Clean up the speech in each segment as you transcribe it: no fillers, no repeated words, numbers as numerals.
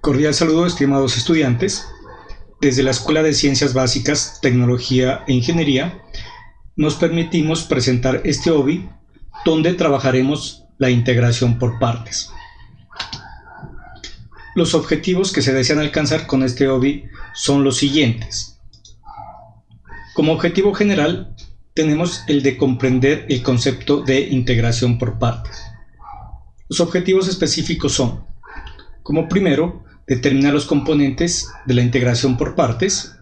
Cordial saludo, estimados estudiantes. Desde la Escuela de Ciencias Básicas, Tecnología e Ingeniería, nos permitimos presentar este OBI, donde trabajaremos la integración por partes. Los objetivos que se desean alcanzar con este OBI son los siguientes. Como objetivo general, tenemos el de comprender el concepto de integración por partes. Los objetivos específicos son, como primero, determinar los componentes de la integración por partes.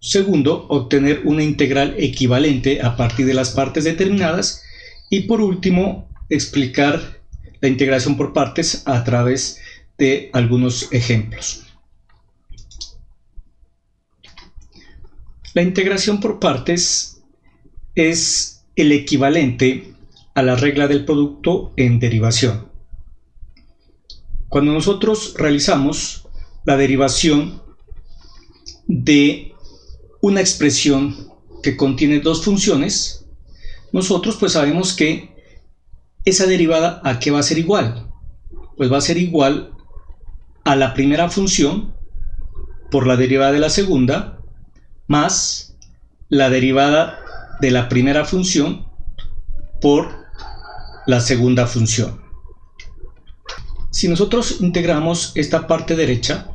Segundo, obtener una integral equivalente a partir de las partes determinadas. Y por último, explicar la integración por partes a través de algunos ejemplos. La integración por partes es el equivalente a la regla del producto en derivación. Cuando nosotros realizamos la derivación de una expresión que contiene dos funciones, nosotros pues sabemos que esa derivada ¿a qué va a ser igual? Pues va a ser igual a la primera función por la derivada de la segunda más la derivada de la primera función por la segunda función. Si nosotros integramos esta parte derecha,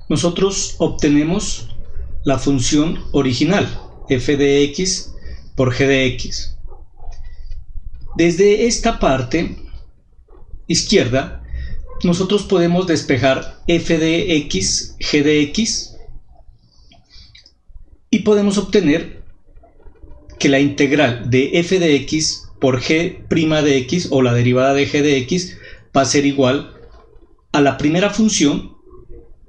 nosotros obtenemos la función original, f de x por g de x. Desde esta parte izquierda, nosotros podemos despejar f de x, g de x, y podemos obtener que la integral de f de x por g' de x, o la derivada de g de x, va a ser igual a la primera función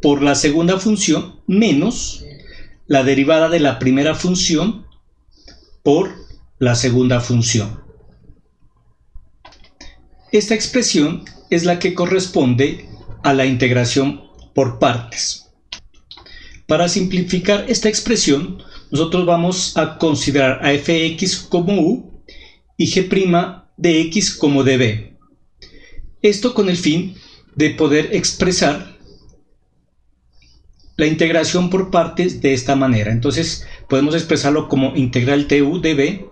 por la segunda función menos la derivada de la primera función por la segunda función. Esta expresión es la que corresponde a la integración por partes. Para simplificar esta expresión, nosotros vamos a considerar a fx como u y g' de x como db. Esto con el fin de poder expresar la integración por partes de esta manera. Entonces podemos expresarlo como integral tu db,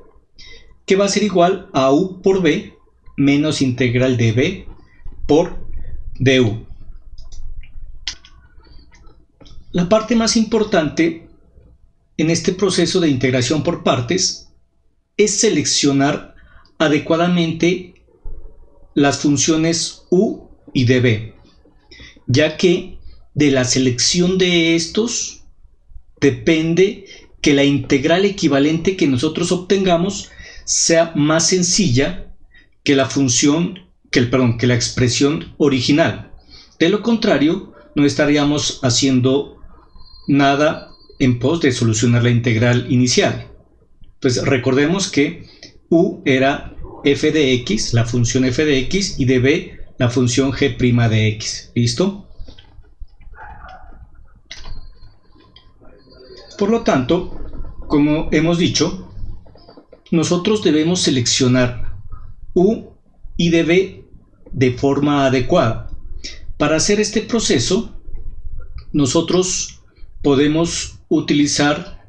que va a ser igual a u por b menos integral de b por du. La parte más importante en este proceso de integración por partes es seleccionar adecuadamente las funciones u y db, ya que de la selección de estos depende que la integral equivalente que nosotros obtengamos sea más sencilla que la expresión original. De lo contrario, no estaríamos haciendo nada en pos de solucionar la integral inicial. Pues recordemos que u era f de x, la función f de x, y db la función g' de x. ¿Listo? Por lo tanto, como hemos dicho, nosotros debemos seleccionar u y db de forma adecuada. Para hacer este proceso, nosotros podemos utilizar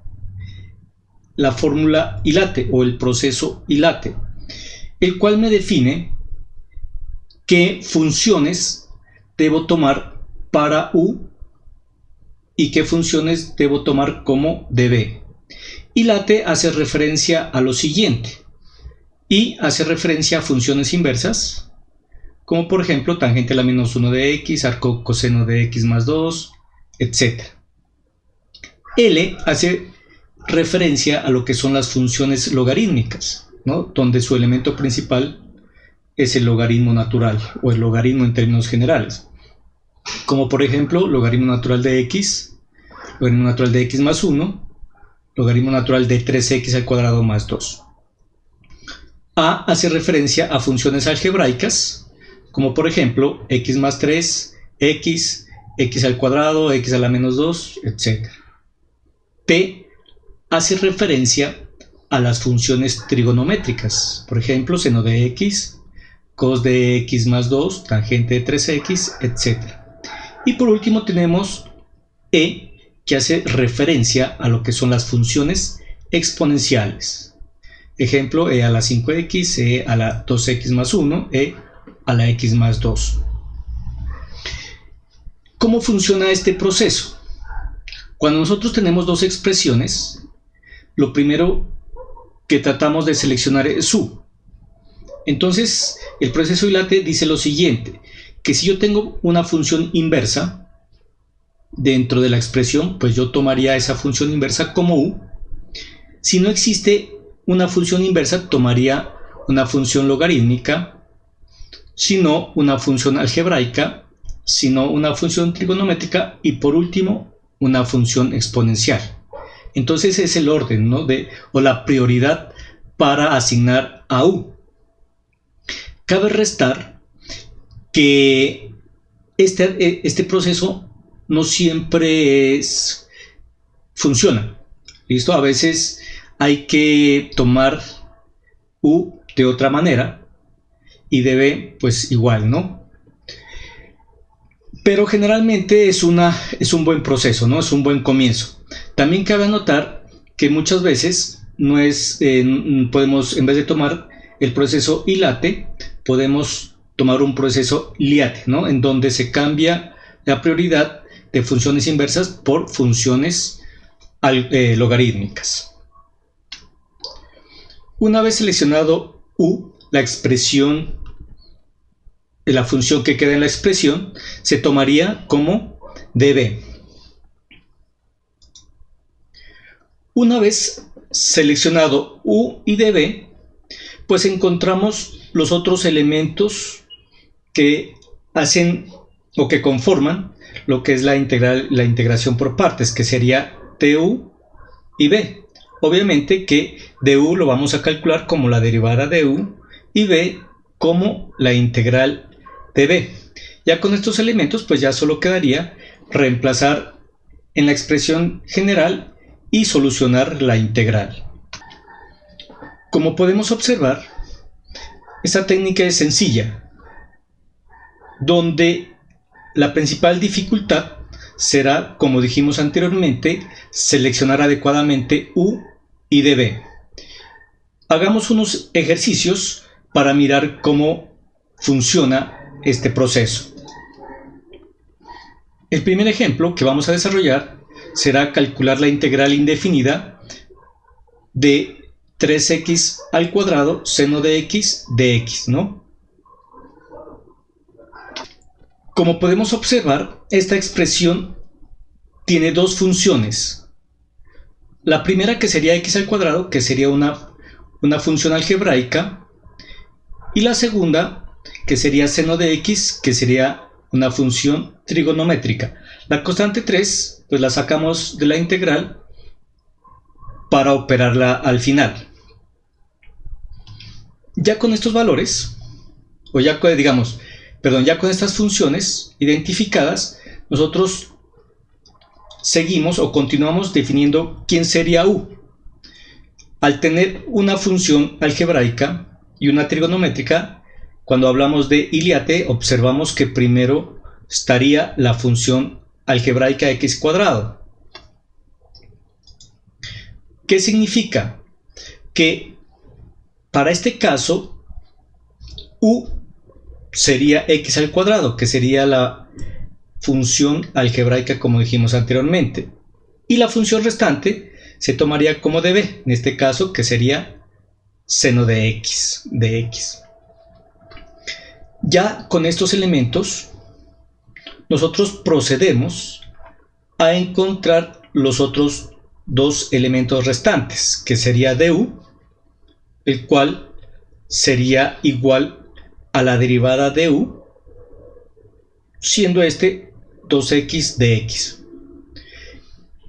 la fórmula ILATE o el proceso ILATE, el cual me define qué funciones debo tomar para u y qué funciones debo tomar como db. ILATE hace referencia a lo siguiente, y hace referencia a funciones inversas, como por ejemplo tangente a la menos 1 de x, arco coseno de x más 2, etc. L hace referencia a lo que son las funciones logarítmicas, ¿no? Donde su elemento principal es el logaritmo natural o el logaritmo en términos generales, como por ejemplo logaritmo natural de x, logaritmo natural de x más 1, logaritmo natural de 3x al cuadrado más 2. A hace referencia a funciones algebraicas, como por ejemplo x más 3, x al cuadrado, x a la menos 2, etc. P hace referencia a las funciones trigonométricas, por ejemplo, seno de x, cos de x más 2, tangente de 3x, etc. Y por último tenemos e, que hace referencia a lo que son las funciones exponenciales. Ejemplo, e a la 5x, e a la 2x más 1, e a la x más 2. ¿Cómo funciona este proceso? Cuando nosotros tenemos dos expresiones, lo primero que tratamos de seleccionar es u. Entonces, el proceso dilate dice lo siguiente, que si yo tengo una función inversa dentro de la expresión, pues yo tomaría esa función inversa como u. Si no existe una función inversa, tomaría una función logarítmica, si no, una función algebraica, si no, una función trigonométrica y por último, una función exponencial. Entonces es el orden, ¿no? o la prioridad para asignar a u. Cabe restar que este proceso no siempre funciona. ¿Listo? A veces hay que tomar u de otra manera y debe pues igual, ¿no? Pero generalmente es un buen proceso, ¿no? Es un buen comienzo. También cabe anotar que muchas veces no es, podemos, en vez de tomar el proceso hilate, podemos tomar un proceso liate, ¿no? En donde se cambia la prioridad de funciones inversas por funciones logarítmicas. Una vez seleccionado u, la expresión de la función que queda en la expresión se tomaría como db. Una vez seleccionado u y db, pues encontramos los otros elementos que hacen o que conforman lo que es la integración por partes, que sería du y b. Obviamente que du lo vamos a calcular como la derivada de u y b como la integral de b. Ya con estos elementos pues ya solo quedaría reemplazar en la expresión general y solucionar la integral. Como podemos observar, esta técnica es sencilla, donde la principal dificultad será, como dijimos anteriormente, seleccionar adecuadamente u y db. Hagamos unos ejercicios para mirar cómo funciona este proceso. El primer ejemplo que vamos a desarrollar será calcular la integral indefinida de 3x al cuadrado seno de x de x, ¿no? Como podemos observar, esta expresión tiene dos funciones. La primera, que sería x al cuadrado, que sería una función algebraica, y la segunda, que sería seno de x, que sería una función trigonométrica. La constante 3, pues la sacamos de la integral para operarla al final. Ya con estos valores, o ya con estas funciones identificadas, nosotros seguimos o continuamos definiendo quién sería u. Al tener una función algebraica y una trigonométrica, cuando hablamos de iliate, observamos que primero estaría la función algebraica x cuadrado. ¿Qué significa? Que para este caso, u sería x al cuadrado, que sería la función algebraica como dijimos anteriormente. Y la función restante se tomaría como db, en este caso que sería seno de x. Ya con estos elementos, nosotros procedemos a encontrar los otros dos elementos restantes, que sería du, el cual sería igual a la derivada de u, siendo este 2x de x.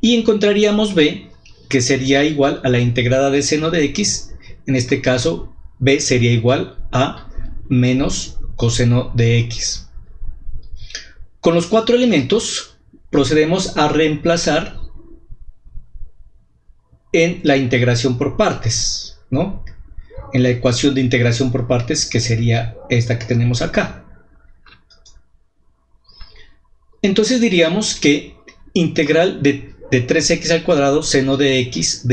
Y encontraríamos b, que sería igual a la integrada de seno de x, en este caso b sería igual a menos coseno de x. Con los cuatro elementos procedemos a reemplazar en la integración por partes, ¿no? En la ecuación de integración por partes, que sería esta que tenemos acá. Entonces diríamos que integral de 3x al cuadrado seno de x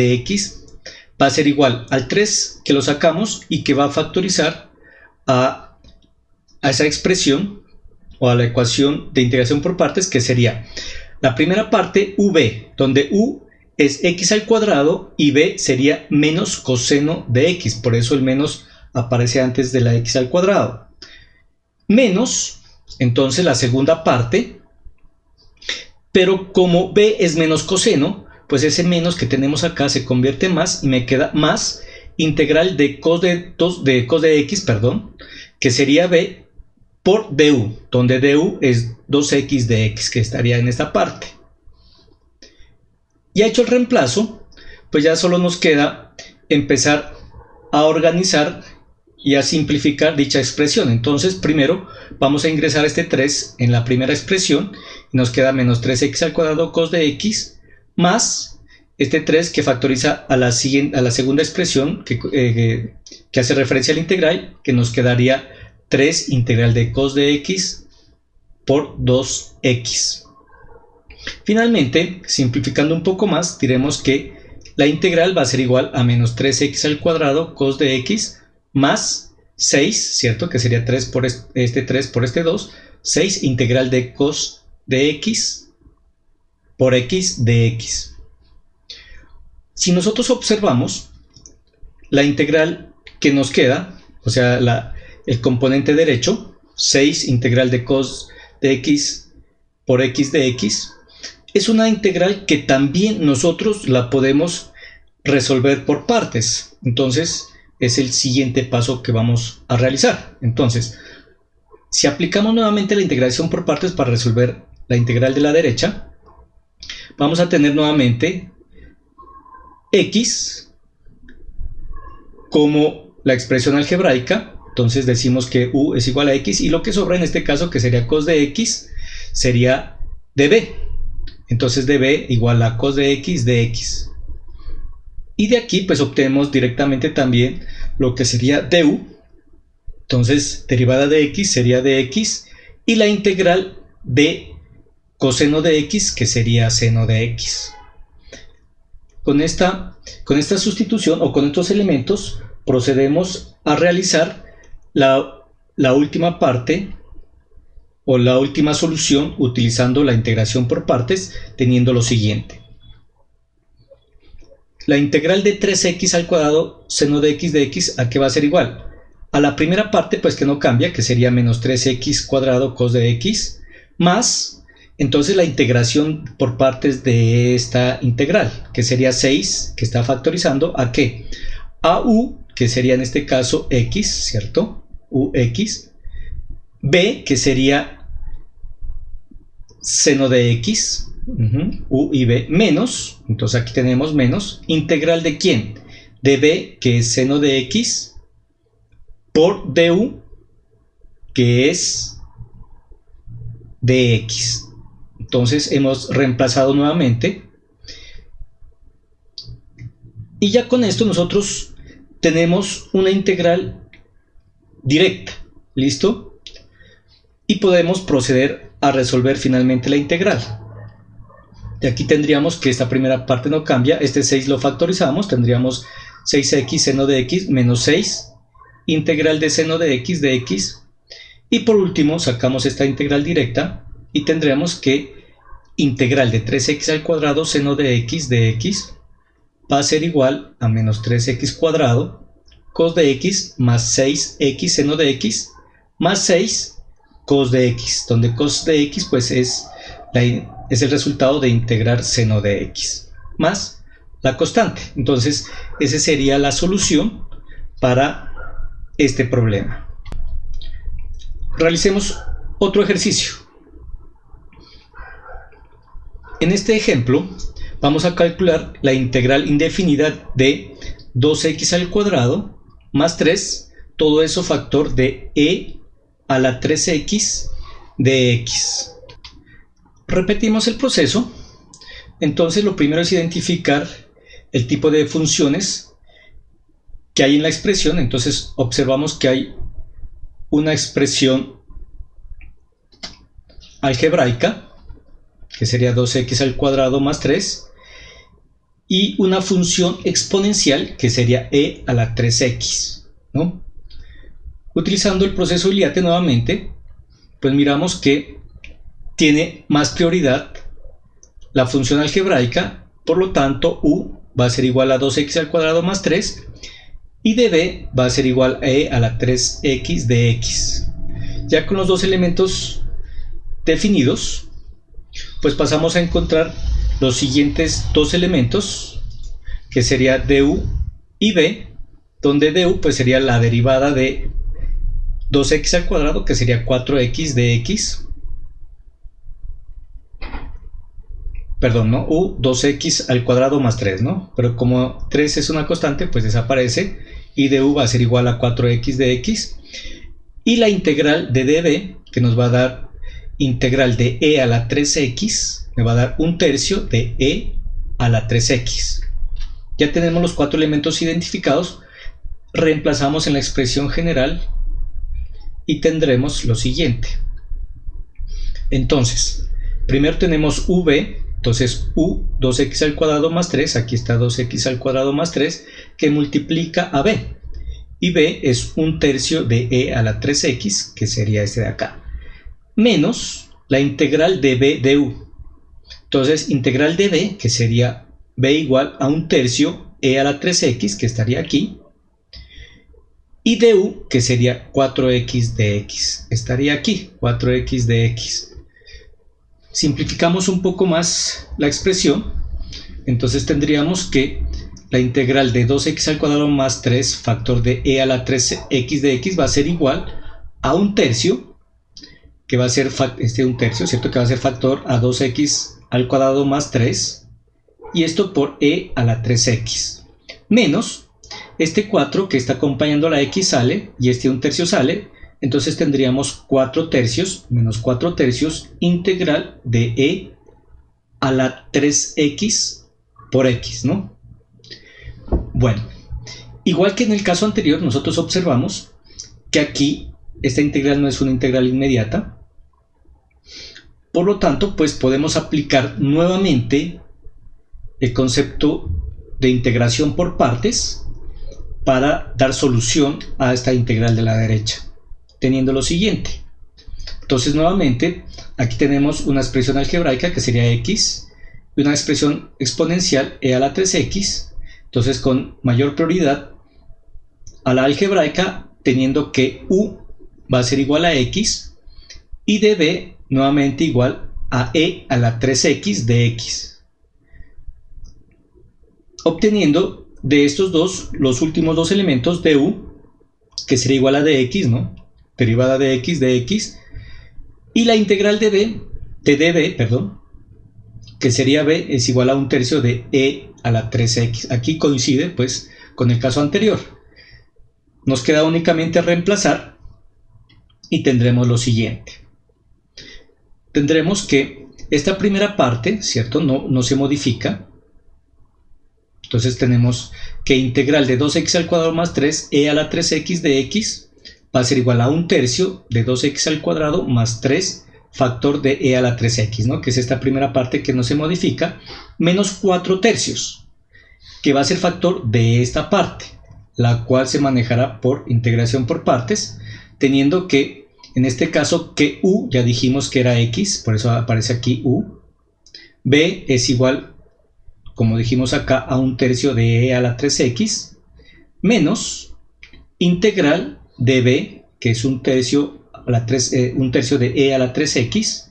va a ser igual al 3 que lo sacamos y que va a factorizar a esa expresión o a la ecuación de integración por partes, que sería la primera parte v, donde u es x al cuadrado y b sería menos coseno de x, por eso el menos aparece antes de la x al cuadrado. Menos, entonces la segunda parte, pero como b es menos coseno, pues ese menos que tenemos acá se convierte en más y me queda más integral de cos de x, perdón, que sería b por du, donde du es 2x de x, que estaría en esta parte. Y hecho el reemplazo, pues ya solo nos queda empezar a organizar y a simplificar dicha expresión. Entonces primero vamos a ingresar este 3 en la primera expresión y nos queda menos 3x al cuadrado cos de x más este 3 que factoriza a la segunda expresión que hace referencia al integral, que nos quedaría 3 integral de cos de x por 2x. Finalmente, simplificando un poco más, diremos que la integral va a ser igual a menos 3x al cuadrado cos de x más 6, ¿cierto? Que sería 3 por este 2, 6 integral de cos de x por x de x. Si nosotros observamos la integral que nos queda, o sea, el componente derecho, 6 integral de cos de x por x de x, es una integral que también nosotros la podemos resolver por partes. Entonces es el siguiente paso que vamos a realizar. Entonces, si aplicamos nuevamente la integración por partes para resolver la integral de la derecha, vamos a tener nuevamente x como la expresión algebraica. Entonces decimos que u es igual a x y lo que sobra en este caso, que sería cos de x, sería db. Entonces db igual a cos de x de x. Y de aquí pues obtenemos directamente también lo que sería du. Entonces derivada de x sería de x y la integral de coseno de x, que sería seno de x. Con esta sustitución o con estos elementos procedemos a realizar la última parte o la última solución utilizando la integración por partes, teniendo lo siguiente. La integral de 3x al cuadrado seno de x, ¿a qué va a ser igual? A la primera parte, pues que no cambia, que sería menos 3x cuadrado cos de x, más, entonces la integración por partes de esta integral, que sería 6, que está factorizando, ¿a qué? A u, que sería en este caso x, ¿cierto? Ux, b, que sería seno de x, u y b, menos, entonces aquí tenemos menos, integral de ¿quién? De b, que es seno de x, por du, que es de x. Entonces hemos reemplazado nuevamente y ya con esto nosotros tenemos una integral directa, ¿listo? Y podemos proceder a resolver finalmente la integral. De aquí tendríamos que esta primera parte no cambia, este 6 lo factorizamos, tendríamos 6x seno de x menos 6 integral de seno de x, y por último sacamos esta integral directa y tendríamos que integral de 3x al cuadrado seno de x va a ser igual a menos 3x cuadrado cos de x más 6x seno de x más 6 cos de x, donde cos de x pues es el resultado de integrar seno de x más la constante. Entonces esa sería la solución para este problema. Realicemos otro ejercicio. En este ejemplo vamos a calcular la integral indefinida de 2x al cuadrado más 3, todo eso factor de e a la 3x de x. Repetimos el proceso. Entonces lo primero es identificar el tipo de funciones que hay en la expresión. Entonces observamos que hay una expresión algebraica, que sería 2x al cuadrado más 3, y una función exponencial, que sería e a la 3x, ¿no? Utilizando el proceso Iliade nuevamente, pues miramos que tiene más prioridad la función algebraica, por lo tanto u va a ser igual a 2x al cuadrado más 3 y db va a ser igual a e a la 3x de x. Ya con los dos elementos definidos, pues pasamos a encontrar los siguientes dos elementos, que sería du y b, donde du pues sería la derivada de 2x al cuadrado, que sería 4x de x, perdón, ¿no? U 2x al cuadrado más 3, ¿no? Pero como 3 es una constante, pues desaparece, y du va a ser igual a 4x de x, y la integral de db, que nos va a dar integral de e a la 3x, me va a dar un tercio de e a la 3x. Ya tenemos los cuatro elementos identificados, reemplazamos en la expresión general y tendremos lo siguiente. Entonces, primero tenemos v, entonces u 2x al cuadrado más 3, aquí está 2x al cuadrado más 3, que multiplica a b, y b es un tercio de e a la 3x, que sería este de acá, menos la integral de b de u. Entonces, integral de b, que sería b igual a un tercio e a la 3x, que estaría aquí, y de u, que sería 4x de x, estaría aquí, 4x de x. Simplificamos un poco más la expresión, entonces tendríamos que la integral de 2x al cuadrado más 3 factor de e a la 3x de x va a ser igual a un tercio, que va a ser un tercio, ¿cierto? Que va a ser factor a 2x al cuadrado más 3, y esto por e a la 3x, menos este 4 que está acompañando a la x sale, y este un tercio sale, entonces tendríamos 4 tercios menos 4 tercios integral de e a la 3x por x, ¿no? Bueno, igual que en el caso anterior, nosotros observamos que aquí esta integral no es una integral inmediata. Por lo tanto, pues podemos aplicar nuevamente el concepto de integración por partes para dar solución a esta integral de la derecha, teniendo lo siguiente. Entonces, nuevamente, aquí tenemos una expresión algebraica que sería x, y una expresión exponencial e a la 3x, entonces con mayor prioridad a la algebraica, teniendo que u va a ser igual a x, y db nuevamente igual a e a la 3x de x, obteniendo de estos dos los últimos dos elementos de u, que sería igual a dx, ¿no? Derivada de x de x, y la integral de db, perdón, que sería b es igual a un tercio de e a la 3x. Aquí coincide pues con el caso anterior. Nos queda únicamente reemplazar y tendremos lo siguiente. Tendremos que esta primera parte, ¿cierto? No se modifica. Entonces tenemos que integral de 2x al cuadrado más 3 e a la 3x de x va a ser igual a un tercio de 2x al cuadrado más 3 factor de e a la 3x, ¿no? Que es esta primera parte que no se modifica, menos 4 tercios, que va a ser factor de esta parte, la cual se manejará por integración por partes, teniendo que, en este caso, que u, ya dijimos que era x, por eso aparece aquí u, b es igual, como dijimos acá, a un tercio de e a la 3x, menos integral de b, que es un tercio de e a la 3x,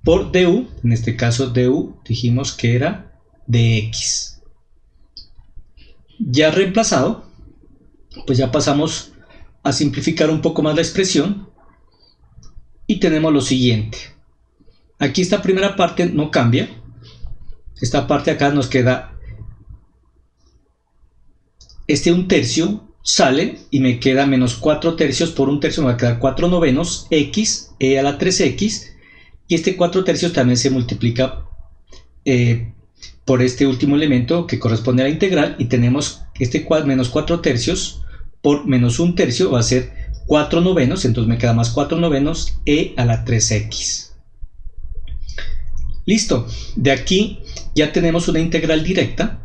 por du, en este caso du dijimos que era dx. Ya reemplazado, pues ya pasamos a simplificar un poco más la expresión y tenemos lo siguiente. Aquí esta primera parte no cambia, esta parte acá nos queda un tercio, sale y me queda menos 4 tercios por un tercio, me va a quedar 4 novenos x e a la 3x, y este 4 tercios también se multiplica por este último elemento que corresponde a la integral, y tenemos este menos 4 tercios por menos 1 tercio va a ser 4 novenos, entonces me queda más 4 novenos e a la 3x. Listo, de aquí ya tenemos una integral directa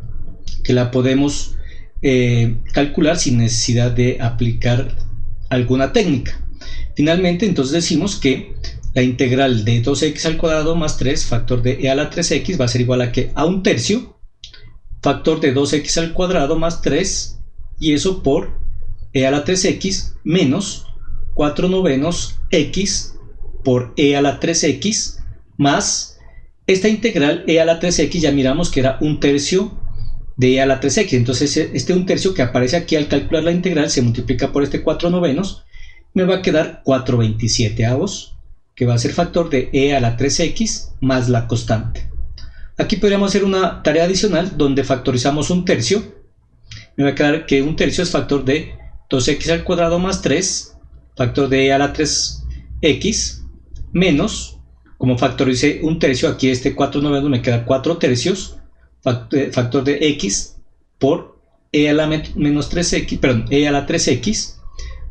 que la podemos calcular sin necesidad de aplicar alguna técnica. Finalmente, entonces decimos que la integral de 2x al cuadrado más 3 factor de e a la 3x va a ser igual a que a 1 tercio factor de 2x al cuadrado más 3, y eso por e a la 3x menos 4 novenos x por e a la 3x más esta integral e a la 3x, ya miramos que era 1 tercio de e a la 3x, entonces este 1 tercio que aparece aquí al calcular la integral se multiplica por este 4 novenos, me va a quedar 4/27avos, que va a ser factor de e a la 3x más la constante. Aquí podríamos hacer una tarea adicional donde factorizamos 1 tercio, me va a quedar que 1 tercio es factor de 2x al cuadrado más 3, factor de e a la 3x, menos, como factoricé 1 tercio, aquí este 4 novenos me queda 4 tercios, factor de x por e a la menos 3x, perdón, e a la 3x,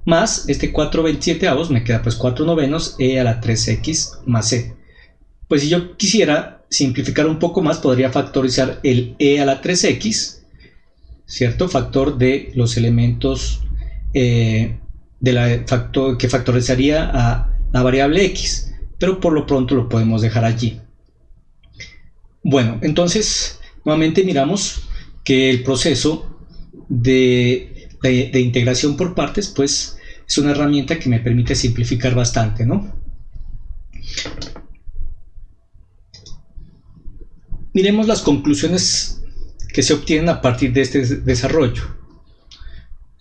más este 4/27avos, me queda pues 4 novenos e a la 3x más c. Pues si yo quisiera simplificar un poco más, podría factorizar el e a la 3x, ¿cierto? Factor de los elementos que factorizaría a la variable x, pero por lo pronto lo podemos dejar allí. Bueno, entonces nuevamente miramos que el proceso de integración por partes pues es una herramienta que me permite simplificar bastante, ¿no? Miremos las conclusiones que se obtienen a partir de este desarrollo.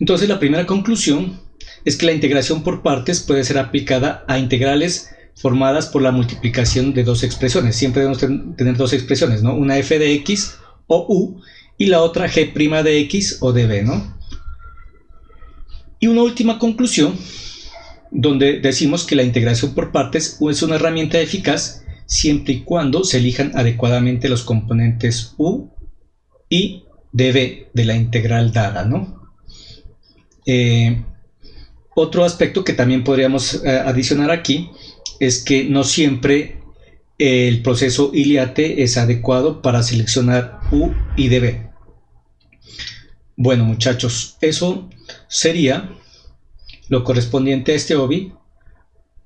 Entonces la primera conclusión es que la integración por partes puede ser aplicada a integrales formadas por la multiplicación de dos expresiones. Siempre debemos tener dos expresiones, ¿no? Una f de x o u y la otra g' de x o de b, ¿no? Y una última conclusión donde decimos que la integración por partes es una herramienta eficaz siempre y cuando se elijan adecuadamente los componentes u y db de la integral dada, ¿no? Otro aspecto que también podríamos adicionar aquí es que no siempre el proceso Iliade es adecuado para seleccionar u y db. Bueno, muchachos, eso sería lo correspondiente a este hobby,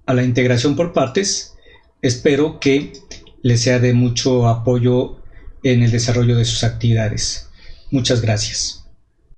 a la integración por partes. Espero que les sea de mucho apoyo en el desarrollo de sus actividades. Muchas gracias.